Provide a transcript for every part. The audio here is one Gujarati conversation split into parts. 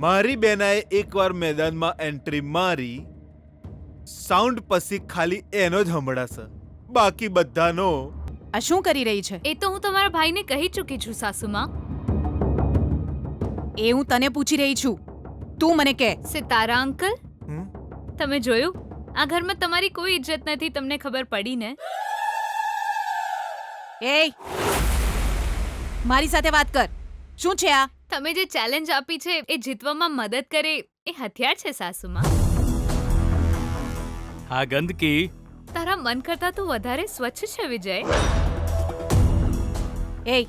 મારી બેનાએ એકવાર મેદાનમાં એન્ટ્રી મારી, સાઉન્ડ પછી ખાલી એનો જ સંભળાશે, બાકી બધાનો. આ શું કરી રહી છે? એ તો હું તમારા ભાઈને કહી ચૂકી છું સાસુમાં. એ હું તને પૂછી રહી છું, તું મને કહે. સિતારા અંકલ, હમ? તમે જોયું આ ઘરમાં તમારી કોઈ ઇજ્જત નથી, તમને ખબર પડી ને? એ મારી સાથે વાત કર. શું છે આ? તમે જે ચેલેન્જ આપી છે એ જીતવામાં મદદ કરે એ હથિયાર છે સાસુમાં. આ ગંદકી તારા મન કરતા તો વધારે સ્વચ્છ છે વિજય. એ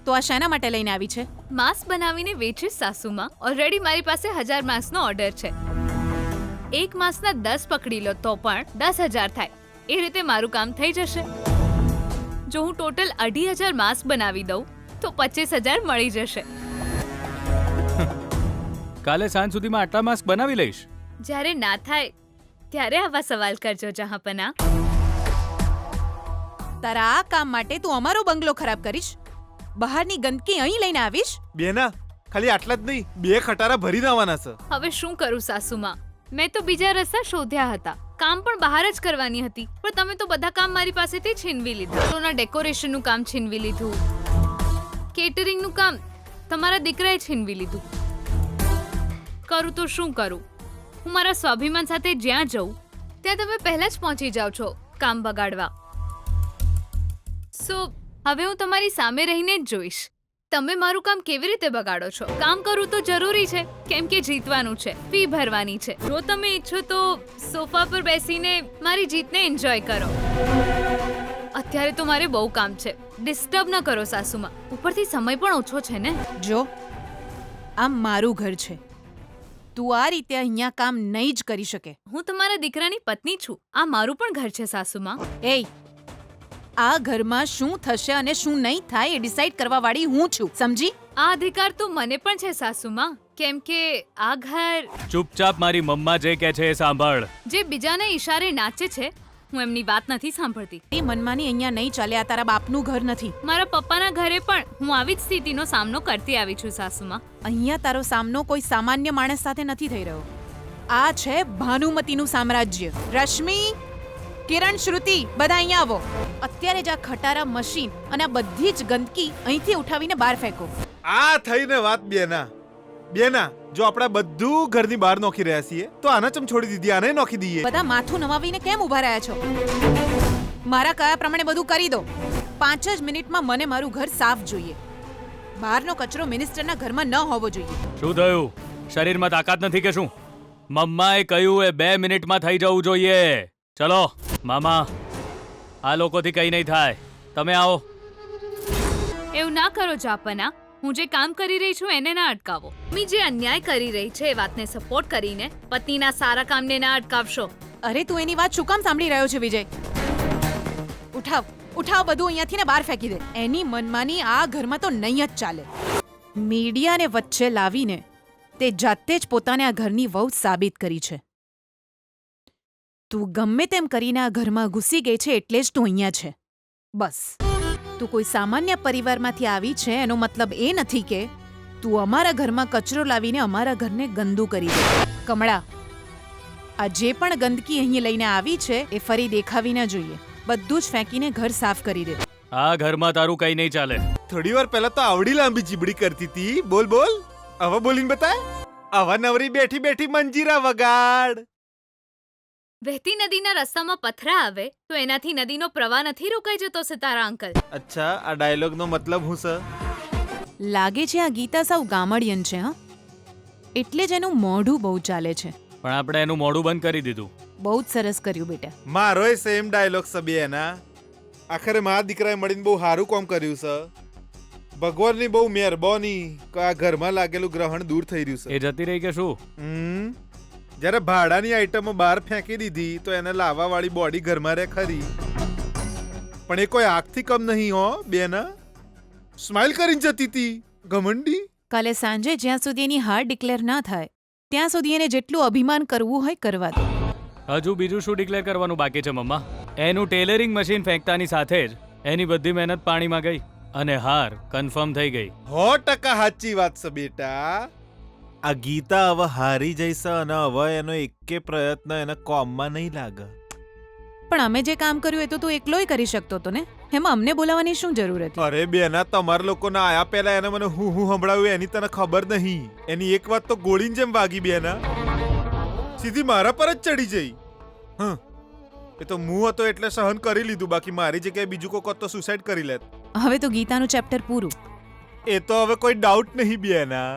તો આ શાના માટે લઈને આવી છે? માંસ બનાવીને વેચીશ સાસુમાં. ઓલરેડી મારી પાસે 1000 માંસનો ઓર્ડર છે. એક માંસના 10 પકડી લો તો પણ 10,000 થાય. એ રીતે મારું કામ થઈ જશે. જો હું ટોટલ 2,500 માંસ બનાવી દઉં તો 25,000 મળી જશે. કાલે સાંજ સુધીમાં આટલા માસ્ક બનાવી લઈશ. જ્યારે ના થાય ત્યારે આવા સવાલ કરજો જહાંપના. તારા આ કામ માટે તું અમારો બંગલો ખરાબ કરીશ? બહારની ગંદકી અહીં લઈને આવીશ? બેના, ખાલી આટલા જ નહીં, 2 ખટારા ભરીને આવવાના છે. હવે શું કરું સાસુમાં? મેં તો બીજા રસ્તા શોધ્યા હતા. કામ પણ બહાર જ કરવાની હતી, પણ તમે તો બધા કામ મારી પાસેથી છીનવી લીધા. ઘરોના ડેકોરેશનનું કામ છીનવી લીધું, કેટરિંગનું કામ તમારા દીકરાએ છીનવી લીધું. કરું તો શું કરું? હું મારા સ્વાભિમાન સાથે જ્યાં જઉં ત્યાં તમે પહેલા જ પહોંચી જાઓ છો કામ બગાડવા. સો હવે હું તમારી સામે રહીને જ જોઈશ તમે મારું કામ કેવી રીતે બગાડો છો. કામ કરવું તો જરૂરી છે, કેમ કે જીતવાનું છે, ફી ભરવાની છે. જો તમે ઈચ્છો તો સોફા પર બેસીને મારી જીતને એન્જોય કરો. અત્યારે તો મારે બહુ કામ છે, ડિસ્ટર્બ ન કરો સાસુમાં. ઉપરથી સમય પણ ઓછો છે ને. જો આ મારું ઘર છે, તું આ રીતે અહીંયા કામ નહીં જ કરી શકે. હું તમારા દીકરાની પત્ની છું, આ મારું પણ ઘર છે સાસુમાં. એ આ ઘરમાં શું થશે અને શું નહીં થાય એ ડિસાઈડ કરવા વાળી હું છું, સમજી? આ અધિકાર તો મને પણ છે સાસુમાં, કેમ કે આ ઘર. ચૂપચાપ મારી મમ્મા જે કહે છે એ સાંભળ. જે બીજાના ઈશારે નાચે છે હું એમની વાત નથી સાંભળતી. એ મનમાની અહીંયા નહીં ચાલે. આ તારા બાપનું ઘર નથી. મારા પપ્પાના ઘરે પણ હું આવી જ સ્થિતિનો સામનો કરતી આવી છું સાસુમાં. અહીંયા તારો સામનો કોઈ સામાન્ય માણસ સાથે નથી થઈ રહ્યો. આ છે ભાનુમતીનું સામ્રાજ્ય. રશ્મિ, કિરણ, શ્રુતિ, બધા અહીંયા આવો. અત્યારે જ આ ખટારા મશીન અને આ બધી જ ગંદકી અહીંથી ઉઠાવીને બહાર ફેંકો. આ થઈને વાત બેના. બેના, જો આપણે બધું ઘરની બહાર નોખી રહ્યા છીએ તો આને ચમ છોડી દીધી? આને નોખી દઈએ. બધા માથું નવાવીને કેમ ઊભા રહ્યા છો? મારા કયા પ્રમાણે બધું કરી દો. 5 જ મિનિટમાં મને મારું ઘર સાફ જોઈએ. બહારનો કચરો મિનિસ્ટરના ઘરમાં ન હોવો જોઈએ. શું થયું? શરીરમાં તાકાત નથી કે શું? મમ્માએ કહ્યું એ 2 મિનિટમાં થઈ જવું જોઈએ. ચલો મામા, આ લોકોથી કઈ નહીં થાય, તમે આવો. એવું ના કરો જાપના. હું જે કામ કરી રહી છું એને ના અટકાવો. મી જે અન્યાય કરી રહી છે એ વાતને સપોર્ટ કરીને પતિના સારા કામને ના અટકાવશો. અરે તું એની વાત શું કામ સાંભળી રહ્યો છે વિજય? ઉઠાવ ઉઠાવ બધું અહીંયાથી ને બહાર ફેંકી દે. એની મનમાની આ ઘરમાં તો નહીં જ ચાલે. મીડિયાને વચ્ચે લાવીને તે જાતે જ પોતાને આ ઘરની વહુ સાબિત કરી છે. તું ગમે તેમ કરીને આ ઘરમાં ઘૂસી ગઈ છે એટલે જ તું અહીંયા છે. બસ. તું કોઈ સામાન્ય પરિવારમાંથી આવી છે એનો મતલબ એ નથી કે તું અમારા ઘરમાં કચરો લાવીને અમારા ઘરને ગંદુ કરી દે. કમળા, આ જે પણ ગંદકી અહીં લઈને આવી છે એ ફરી દેખાવી ન જોઈએ. બધું જ ફેંકીને ઘર સાફ કરી દે. આ ઘરમાં તારું કઈ નહીં ચાલે. થોડી વાર પહેલા તો આવડી લાંબી જીબડી કરતી હતી. બોલ બોલ, હવે બોલીને બતાય. આવા નવરી બેઠી બેઠી મંજીરા વગાડ. વહેતી નદીના રસ્તામાં પથરા આવે તો એનાથી નદીનો પ્રવાહ નથી રોકાઈ જતો સિતારા અંકલ. અચ્છા, આ ડાયલોગનો મતલબ હું છે? લાગે છે આ ગીતા સાવ ગામડિયન છે. હા, એટલે જ એનું મોઢું બહુ ચાલે છે. પણ આપણે એનું મોઢું બંધ કરી દીધું. બહુ જ સરસ કર્યું બેટા. મારોય સેમ ડાયલોગ છે બેના. આખરે મારા દીકરાએ મળીને બહુ સારું કામ કર્યું છે. ભગવાનની બહુ મહેરબાની કે આ ઘરમાં લાગેલું ગ્રહણ દૂર થઈ રહ્યું છે. એ જતી રહી કે શું? જ્યારે ભાડાની આઈટમો બહાર ફેંકી દીધી તો એને લાવવા વાળી બોડી ઘરમાં રહે ખરી, પણ એ કોઈ આગથી કમ નહીં હો બેના. સ્માઈલ કરીને જતી હતી ઘમંડી. કાલે સાંજે જ્યાં સુધી એની હાર ડિક્લેર ના થાય ત્યાં સુધી એને જેટલું અભિમાન કરવું હોય કરવા દે. હજુ બીજું શું ડિક્લેર કરવાનું બાકી છે મમ્મા? એનું ટેલરિંગ મશીન ફેંકતાની સાથે જ એની બધી મહેનત પાણીમાં ગઈ અને હાર કન્ફર્મ થઈ ગઈ. 100% સાચી વાત છે બેટા. આ ગીતા હવે હારી જઈશ અને હવે એનો એકે પ્રયત્ન એના કોમમાં નહીં લાગે. પણ અમે જે કામ કર્યું એ તો તું એકલોય કરી શકતો હતો ને, એમાં અમને બોલાવવાની શું જરૂર હતી? અરે બેના, તમારા લોકોના આયા પહેલા એને મને હું સંભળાવ્યું એની તને ખબર નહીં. એની એક વાત તો ગોળીની જેમ વાગી બેના, સીધી મારા પર જ ચડી જઈ. એ તો હું હતો એટલે સહન કરી લીધું, બાકી મારી જગ્યાએ બીજું કોક હોત તો સુસાઇડ કરી લેત. હવે તો ગીતાનું ચેપ્ટર પૂરું. એ તો હવે કોઈ ડાઉટ નહીં બેના.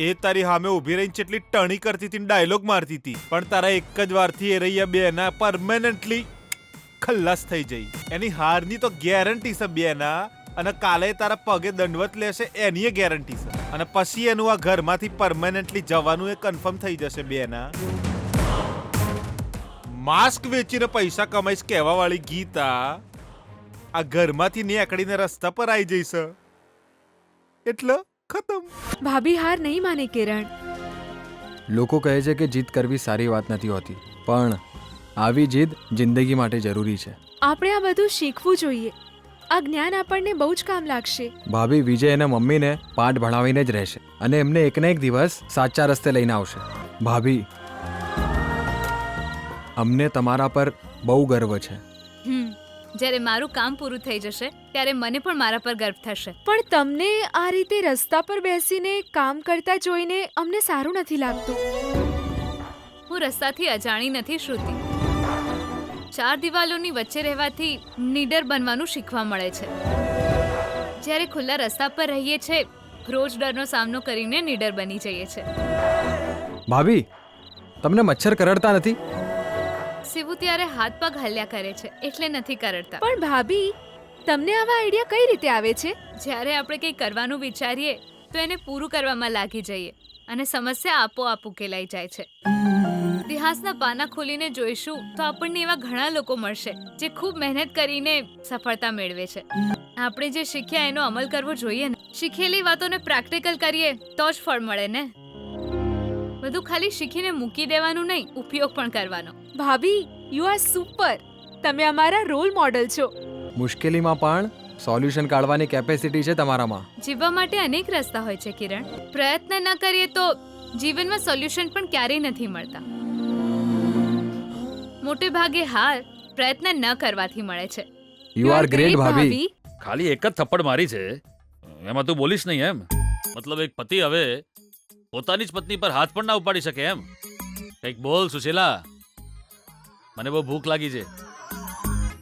એ તારી સામે ઊભી રહીને જેટલી ટણી કરતી હતી, ડાયલોગ મારતી હતી, પણ તારા એક જ વારથી એ રહ્યા બેના પરમેનન્ટલી ખલ્લાસ થઈ જઈ. એની હારની તો ગેરંટી છે બેના, અને કાલે તારા પગે દંડવત લેશે એની ગેરંટી છે, અને પછી એનું આ ઘરમાંથી પરમેનન્ટલી જવાનું એ કન્ફર્મ થઈ જશે બેના. માસ્ક વેચીને પૈસા કમાઈશ કહેવા વાળી ગીતા આ ઘરમાંથી નીકળીને રસ્તા પર આવી જઈશ એટલે ખતમ. ભાભી હાર નહીં માને કિરણ. લોકો કહે છે કે જીદ કરવી સારી વાત નથી હોતી, પણ આવી જીદ જિંદગી માટે જરૂરી છે. આપણે આ બધું શીખવું જોઈએ. આ જ્ઞાન આપણને બહુ જ કામ લાગશે. ભાભી વિજય એના મમ્મીને પાઠ ભણાવીને જ રહેશે અને એમને એકને એક દિવસ સાચા રસ્તે લઈને આવશે. ભાભી, અમને તમારા પર બહુ ગર્વ છે. જ્યારે મારું કામ પૂરું થઈ જશે ત્યારે મને પણ મારા પર ગર્વ થશે. પણ તમને આ રીતે રસ્તા પર બેસીને કામ કરતા જોઈને અમને સારું નથી લાગતું. હું રસ્તાથી અજાણી નથી શ્રુતિ. 4 દિવાલોની વચ્ચે રહેવાથી નીડર બનવાનું શીખવા મળે છે. જ્યારે ખુલ્લા રસ્તા પર રહીએ છે, રોજ ડરનો સામનો કરીને નીડર બની જઈએ છે. ભાભી, તમને મચ્છર કરડતા નથી? શિવું ત્યારે હાથ પગ હલ્યા કરે છે એટલે નથી કરડતા. પણ ભાભી, તમને આવા આઈડિયા કઈ રીતે આવે છે? જ્યારે આપણે કંઈ કરવાનું વિચારીએ તો એને પૂરું કરવામાં લાગી જઈએ અને સમસ્યા આપોઆપ ઉકેલાઈ જાય છે. ઇતિહાસના પાના ખોલીને જોઈશું તો આપણને એવા ઘણા લોકો મળશે જે ખૂબ મહેનત કરીને સફળતા મેળવે છે. આપણે જે શીખ્યા એનો અમલ કરવો જોઈએ ને. શીખેલી વાતોને પ્રેક્ટિકલ કરીએ તો જ ફળ મળે ને. બધું ખાલી શીખીને મૂકી દેવાનું નહીં, ઉપયોગ પણ કરવાનો. ભાભી, યુ આર સુપર. તમે અમારા રોલ મોડલ છો. મુશ્કેલીમાં પણ સોલ્યુશન કાઢવાની કેપેસિટી છે તમારામાં. જીવવા માટે અનેક રસ્તા હોય છે કિરણ. પ્રયત્ન ન કરીએ તો જીવનમાં સોલ્યુશન પણ ક્યારેય નથી મળતા. મોટે ભાગે હાર પ્રયત્ન ન કરવાથી મળે છે. યુ આર ગ્રેટ ભાભી. ખાલી એક જ થપ્પડ મારી છે, એમાં તું બોલીશ નહીં એમ? મતલબ એક પતિ હવે પોતાની જ પત્ની પર હાથ પણ ના ઉપાડી શકે એમ? કંઈક બોલ સુશીલા, મને બહુ ભૂખ લાગી છે.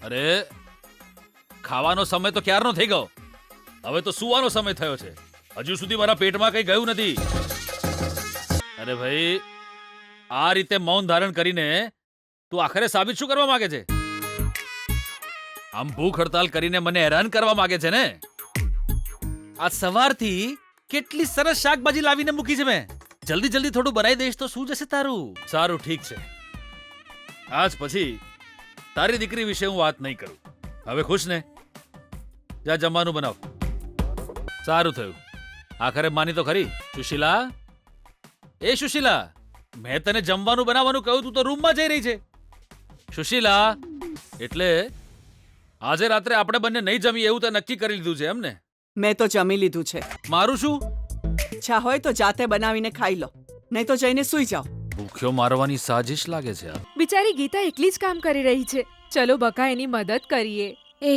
અરે, ખાવાનો સમય તો ક્યારનો થઈ ગયો, હવે તો સુવાનો સમય થયો છે. હજુ સુધી મારા પેટમાં કંઈ ગયું નથી. અરે ભાઈ, આ રીતે મૌન ધારણ કરીને તું આખરે સાબિત શું કરવા માંગે છે? આમ ભૂખ હડતાલ કરીને મને હેરાન કરવા માંગે છે ને? આ સવારથી કેટલી સરસ શાકભાજી લાવીને મૂકી છે મેં. જલ્દી જલ્દી થોડું બનાવી દઈશ તો શું જશે તારું? સારું, ઠીક છે. આજ પછી તારી દીકરી વિશે હું વાત નહીં કરું. હવે ખુશ ને? જા જમવાનું બનાવ. સારું થયું, આખરે માની તો ખરી. સુશીલા, એ સુશીલા, મેં તને જમવાનું બનાવવાનું કહ્યું, તું તો રૂમમાં જઈ રહી છે. સુશીલા, એટલે આજે રાત્રે આપણે બંને નહીં જમીએ એવું તે નક્કી કરી લીધું છે એમ ને? મેં તો જમી લીધું છે. મારું શું? ઈચ્છા હોય તો જાતે બનાવીને ખાઈ લો, નહીં તો જઈને સૂઈ જાઓ. ભૂખ્યો મારવાની સાજિશ લાગે છે આ. બિચારી ગીતા એકલી જ કામ કરી રહી છે. ચલો બકા, એની મદદ કરીએ. એ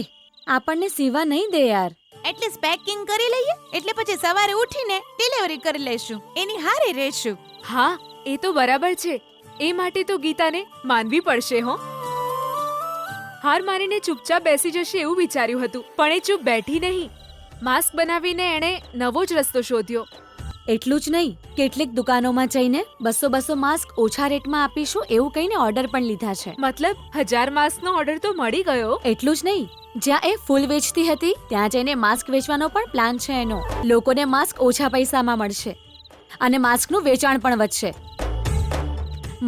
આપણને સીવા નહીં દે યાર. એટલીસ્ટ પેકિંગ કરી લઈએ, એટલે પછી સવારે ઉઠીને ડિલિવરી કરી લેશું, એની હારે રહેશું. હા, એ તો બરાબર છે. એ માટે તો ગીતાને માનવી પડશે. હો, હાર માનીને ચૂપચાપ બેસી જશે એવું વિચાર્યું હતું, પણ એ ચૂપ બેઠી નહીં. માસ્ક બનાવીને એણે નવો જ રસ્તો શોધ્યો. એટલું જ નહીં, કેટલીક દુકાનોમાં જઈને 200 માસ્ક ઓછા રેટમાં આપીશું એવું કહીને ઓર્ડર પણ લીધા છે. મતલબ 1000 માસ્કનો ઓર્ડર તો મળી ગયો. એટલું જ નહીં, જ્યાં એ ફૂલ વેચતી હતી ત્યાં જઈને માસ્ક વેચવાનો પણ પ્લાન છે એનો. લોકોને માસ્ક ઓછા પૈસામાં મળશે અને માસ્કનું વેચાણ પણ વધશે.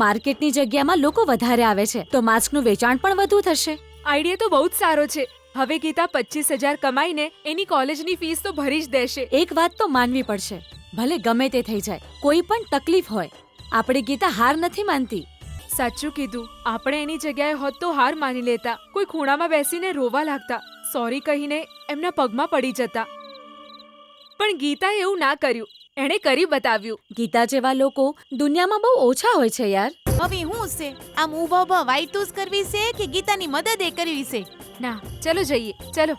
માર્કેટની જગ્યામાં લોકો વધારે આવે છે તો માસ્કનું વેચાણ પણ વધુ થશે. આઈડિયા તો બહુ જ સારો છે. હવે ગીતા 25,000 કમાઈને એની કોલેજની ફીસ તો ભરી જ દેશે. એક વાત તો માનવી પડશે, ભલે ગમે તે થઈ જાય, કોઈ પણ તકલીફ હોય, આપણે ગીતા હાર નથી માનતી. સાચું કીધું. આપણે એની જગ્યાએ હોત તો હાર માની લેતા, કોઈ ખૂણામાં બેસીને રોવા લાગતા, સોરી કહીને એમના પગમાં પડી જતા. પણ ગીતાએ એવું ના કર્યું. એણે કરી બતાવ્યું. ગીતા જેવા લોકો દુનિયામાં બહુ ઓછા હોય છે યાર. હવે હું છે આમ ઊભા ઊભા વાઈટુસ કરવી છે કે ગીતાની મદદ એ કરવી છે? ના ચલો જઈએ ચલો.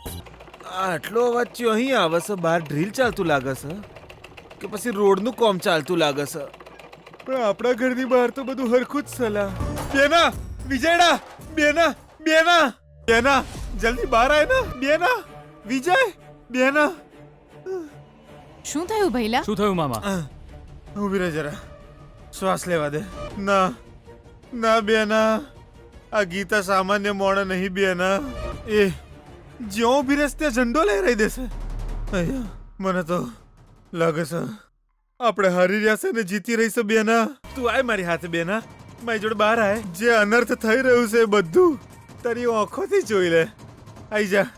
આટલો અવાજ ચિયો અહીં આવે છે? બહાર ડ્રીલ ચાલતું લાગે છે કે પછી રોડનું કોમ ચાલતું લાગે છે? પણ આપણા ઘરની બહાર તો બધું હરખું જ સલા. બેના વિજયડા બેના બેના બેના જલ્દી બહાર આય ના બેના વિજય બેના શું થયું ભૈલા? શું થયું મામા? ઊભી રહે જરા શ્વાસ લેવા દે. ના ના બેના આ ગીતા સામાન્ય મોણ નહીં બેના. એ જ્યાં ઊભી રહેશે ત્યાં ઝંડો લહેરાઈ દેશે. અહીંયા મને તો લાગે છે આપણે હારી રહ્યા છે ને જીતી રહી છે બેના. તું આય મારી હાથે બેના મારી જોડે બહાર આય. જે અનર્થ થઈ રહ્યું છે એ બધું તારી આંખોથી જોઈ લે. આઈ જા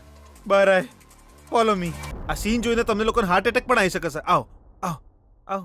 બહાર આય. Follow me. આ સીન જોઈને તમને લોકોને હાર્ટ એટેક પણ આવી શકે છે. આવ આવ આવ.